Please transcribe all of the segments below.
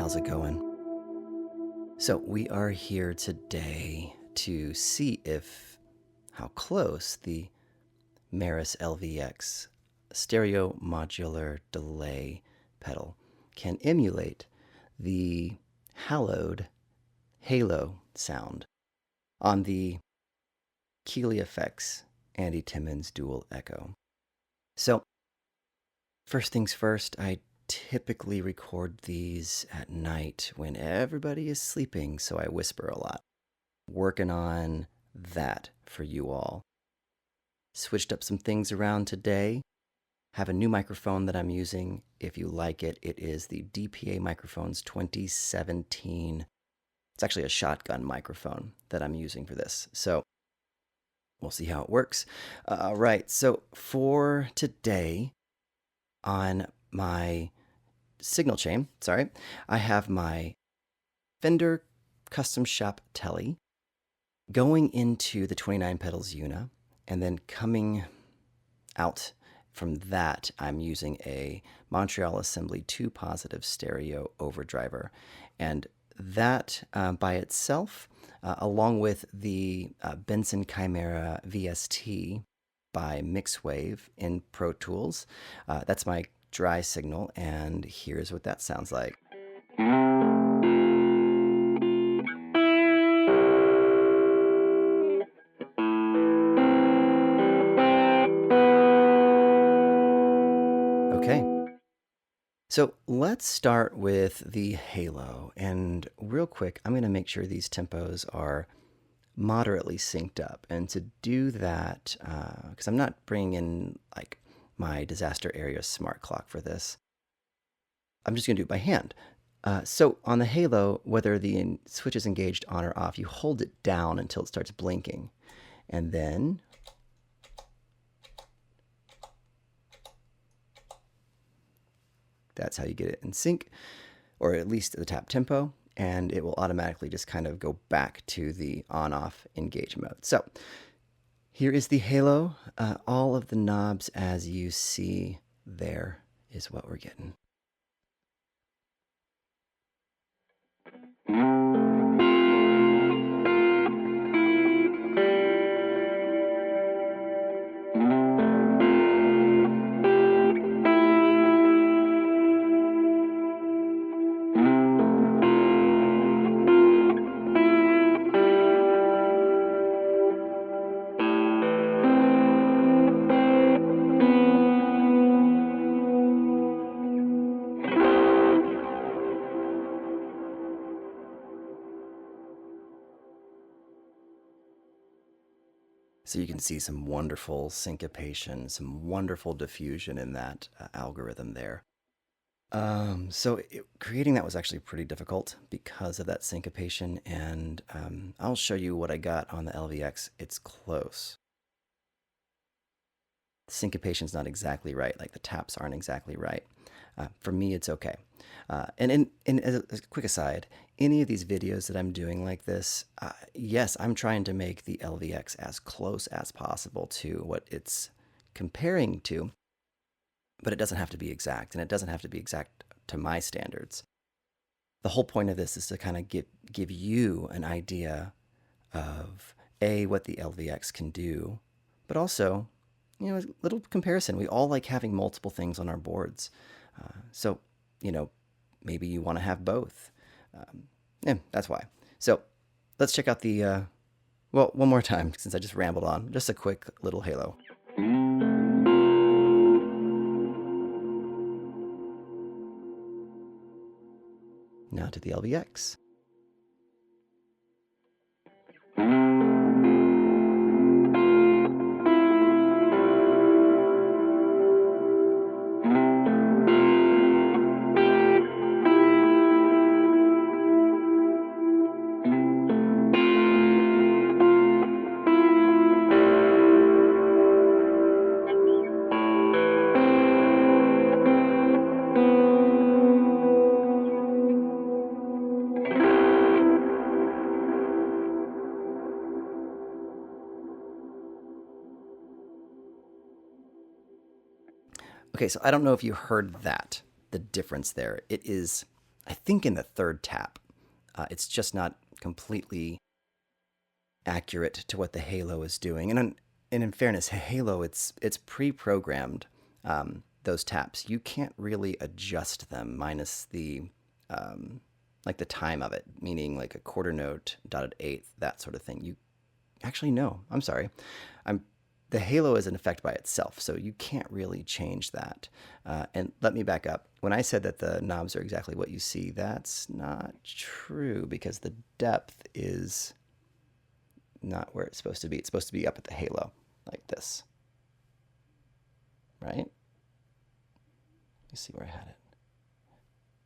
how's it going? So we are here today to see how close the Maris LVX stereo modular delay pedal can emulate the hallowed halo sound on the Keeley effects Andy Timmons dual echo. So first things first, I typically record these at night when everybody is sleeping, so I whisper a lot. Working on that for you all. Switched up some things around today. Have a new microphone that I'm using. If you like it, it is the DPA Microphones 2017. It's actually a shotgun microphone that I'm using for this. So we'll see how it works. All right, so for today on my signal chain, I have my Fender Custom Shop Tele going into the 29 pedals Una, and then coming out from that, I'm using a Montreal Assembly 2 positive stereo overdriver. And that by itself, along with the Benson Chimera VST by Mixwave in Pro Tools, that's my dry signal, and here's what that sounds like. Okay, so let's start with the halo, and real quick, I'm going to make sure these tempos are moderately synced up. And to do that, because I'm not bringing in like my disaster area smart clock for this, I'm just going to do it by hand. So on the halo, whether the switch is engaged on or off, you hold it down until it starts blinking. And then that's how you get it in sync, or at least the tap tempo, and it will automatically just kind of go back to the on-off engage mode. So here is the halo. All of the knobs as you see there is what we're getting. So you can see some wonderful syncopation, some wonderful diffusion in that algorithm there. Creating that was actually pretty difficult because of that syncopation, and I'll show you what I got on the LVX. It's close. The syncopation's not exactly right, like the taps aren't exactly right. For me, it's okay. And as a quick aside, any of these videos that I'm doing like this, yes, I'm trying to make the LVX as close as possible to what it's comparing to, but it doesn't have to be exact, and it doesn't have to be exact to my standards. The whole point of this is to kind of give you an idea of what the LVX can do, but also, a little comparison. We all like having multiple things on our boards. So, maybe you want to have both. That's why. So let's check out the, one more time, since I just rambled on. Just a quick little halo. Now to the LVX. Okay, so I don't know if you heard that, the difference there. It is, I think in the third tap. It's just not completely accurate to what the halo is doing. And in fairness, halo, it's pre-programmed, those taps. You can't really adjust them minus the like the time of it, meaning like a quarter note, dotted eighth, that sort of thing. You actually no, I'm sorry. The halo is an effect by itself, so you can't really change that. And let me back up. When I said that the knobs are exactly what you see, that's not true because the depth is not where it's supposed to be. It's supposed to be up at the halo, like this. Right? Let me see where I had it.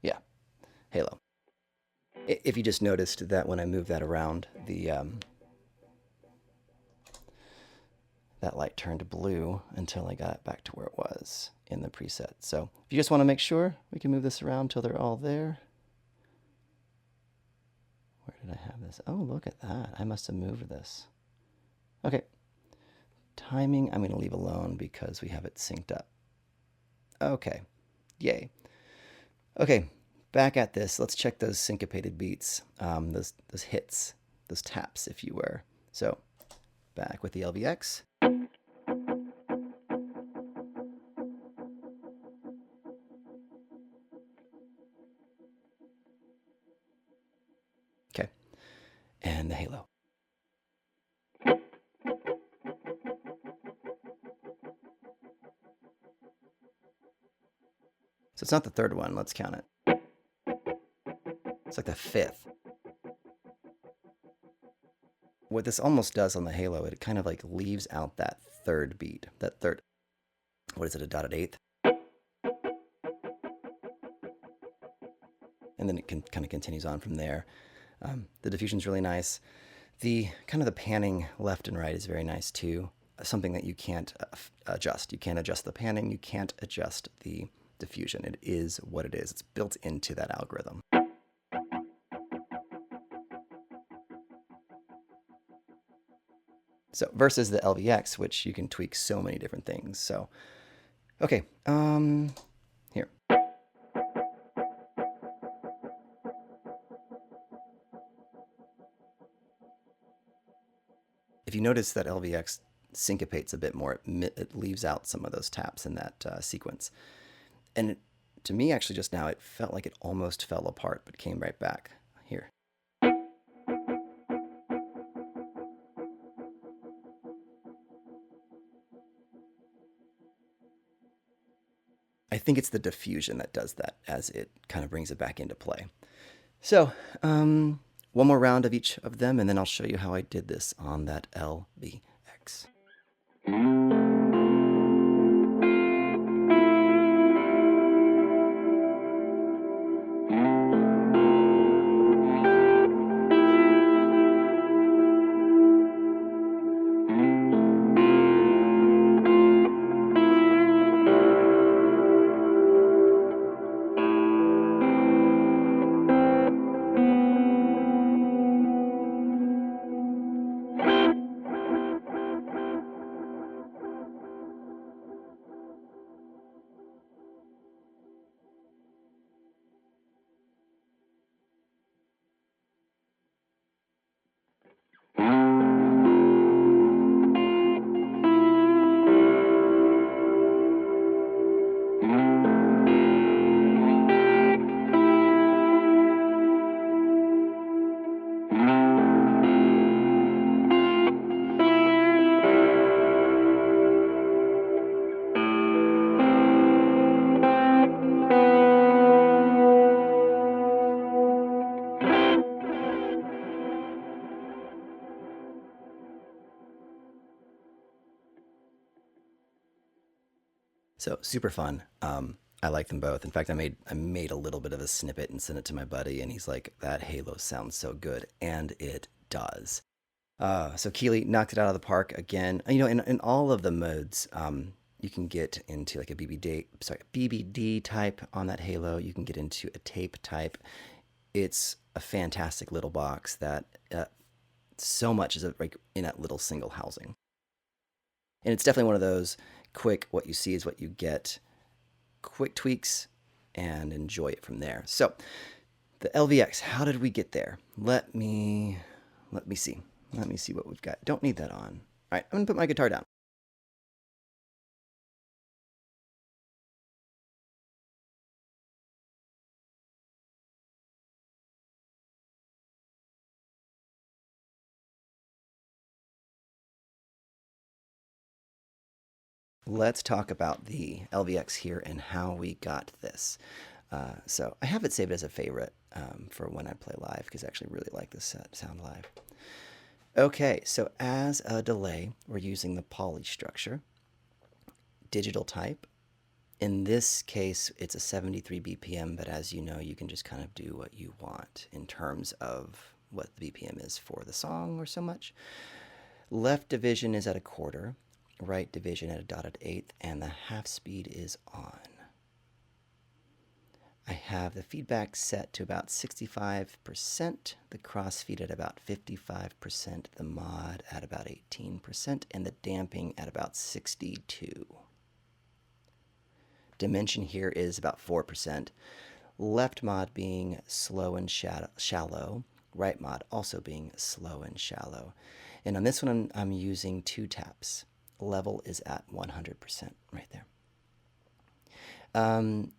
Yeah, halo. If you just noticed that when I move that around, that light turned blue until I got it back to where it was in the preset. So if you just want to make sure, we can move this around till they're all there. Where did I have this? Oh, look at that. I must have moved this. Okay. Timing, I'm going to leave alone because we have it synced up. Okay. Yay. Okay. Back at this. Let's check those syncopated beats, those hits, those taps, if you were. So back with the LVX. Okay. And the halo. So it's not the third one. Let's count it. It's like the fifth. What this almost does on the halo, it kind of like leaves out that third beat. That third, what is it, a dotted eighth? And then it kind of continues on from there. The diffusion's really nice. The kind of the panning left and right is very nice too. Something that you can't adjust. You can't adjust the panning. You can't adjust the diffusion. It is what it is. It's built into that algorithm. So versus the LVX, which you can tweak so many different things. So, okay, here. If you notice that LVX syncopates a bit more, it leaves out some of those taps in that sequence. And to me, actually, just now, it felt like it almost fell apart, but came right back here. I think it's the diffusion that does that as it kind of brings it back into play. So, one more round of each of them, and then I'll show you how I did this on that LVX. So super fun. I like them both. In fact, I made a little bit of a snippet and sent it to my buddy, and he's like, "That halo sounds so good," and it does. So Keeley knocked it out of the park again. You know, in all of the modes, you can get into like a BBD type on that halo. You can get into a tape type. It's a fantastic little box that so much is like in that little single housing. And it's definitely one of those quick, what you see is what you get, quick tweaks, and enjoy it from there. So The LVX, how did we get there? Let me see. Let me see what we've got. Don't need that on. All right, I'm gonna put my guitar down. Let's talk about the LVX here and how we got this. So I have it saved as a favorite for when I play live because I actually really like this sound live. Okay, so as a delay, we're using the poly structure, digital type. In this case, it's a 73 BPM, but as you know, you can just kind of do what you want in terms of what the BPM is for the song or so much. Left division is at a quarter, right division at a dotted eighth, and the half speed is on. I have the feedback set to about 65%, the crossfeed at about 55%, the mod at about 18%, and the damping at about 62%. Dimension here is about 4%. Left mod being slow and shallow, right mod also being slow and shallow. And on this one, I'm using 2 taps. Level is at 100% right there.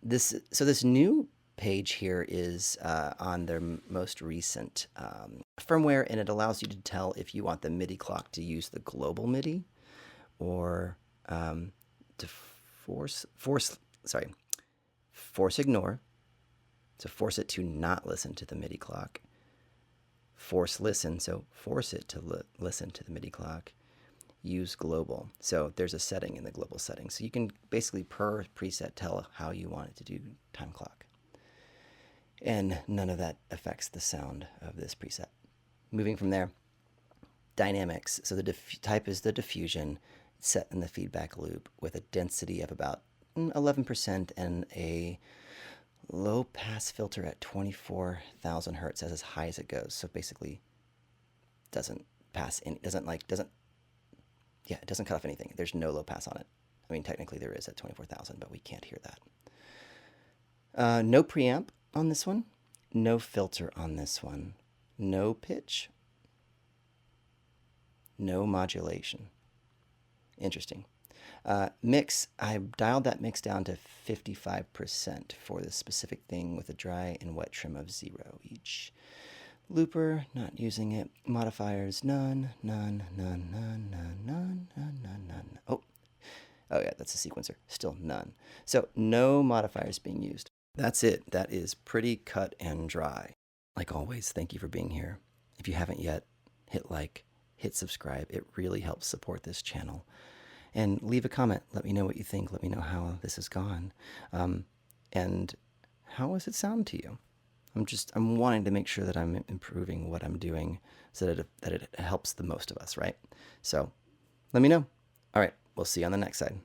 This new page here is on their most recent firmware, and it allows you to tell if you want the MIDI clock to use the global MIDI or to force ignore, so force it to not listen to the MIDI clock. Force listen, so force it to listen to the MIDI clock. Use global. So there's a setting in the global settings. So you can basically per preset tell how you want it to do time clock. And none of that affects the sound of this preset. Moving from there, dynamics. So the type is the diffusion set in the feedback loop with a density of about 11% and a low pass filter at 24,000 hertz as high as it goes. So basically doesn't pass any, it doesn't cut off anything. There's no low pass on it. I mean, technically there is at 24,000, but we can't hear that. No preamp on this one. No filter on this one. No pitch. No modulation. Interesting. Mix, I dialed that mix down to 55% for this specific thing with a dry and wet trim of 0 each. Looper, not using it. Modifiers, none. Oh yeah, that's a sequencer. Still none. So no modifiers being used. That's it. That is pretty cut and dry. Like always, thank you for being here. If you haven't yet, hit like, hit subscribe. It really helps support this channel. And leave a comment. Let me know what you think. Let me know how this has gone. And how does it sound to you? I'm wanting to make sure that I'm improving what I'm doing so that it helps the most of us, right? So let me know. All right, we'll see you on the next side.